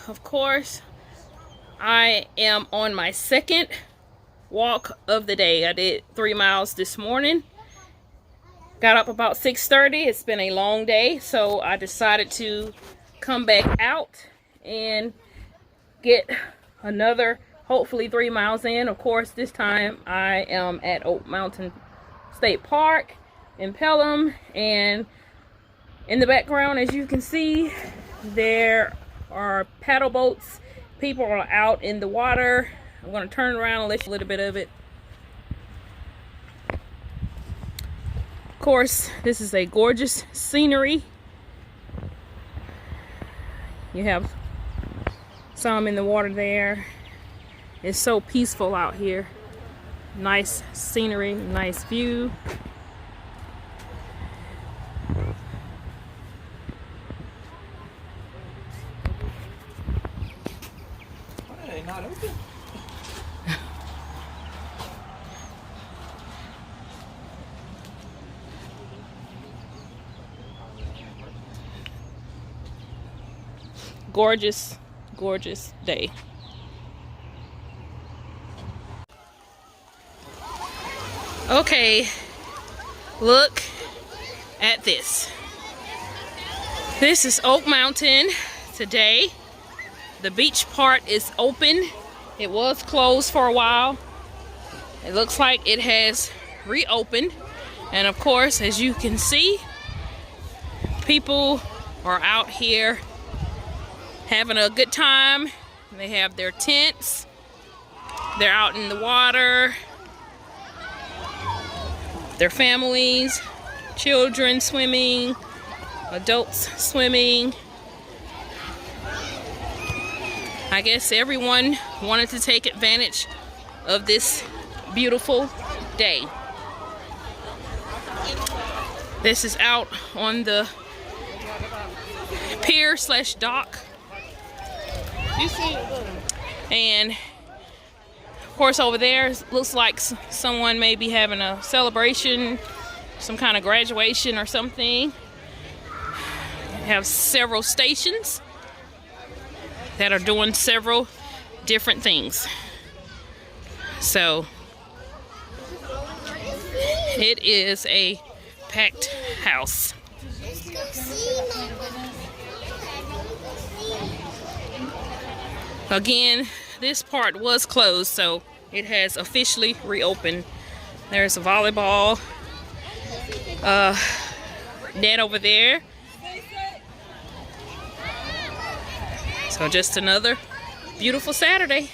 of course, I am on my second walk of the day. I did 3 miles this morning. Got up about 6:30. It's been a long day, so I decided to come back out and get another, hopefully 3 miles in. Of course, this time I am at Oak Mountain State Park in Pelham, and in the background, as you can see, there are paddle boats. People are out in the water. I'm going to turn around and let you a little bit of it. Of course, this is a gorgeous scenery. You have some in the water there. It's so peaceful out here. Nice scenery, nice view. Why are they not open? Gorgeous, gorgeous day. Okay, look at this. This is Oak Mountain today. The beach part is open. It was closed for a while. It looks like it has reopened. And of course, as you can see, people are out here having a good time. They have their tents. They're out in the water. Their families, children swimming, adults swimming. I guess everyone wanted to take advantage of this beautiful day. This is out on the pier slash dock. You see it, and of course over there looks like someone may be having a celebration, some kind of graduation or something. We have several stations that are doing several different things. So it is a packed house. Again, this part was closed, so it has officially reopened. There's a volleyball net over there. So just another beautiful Saturday.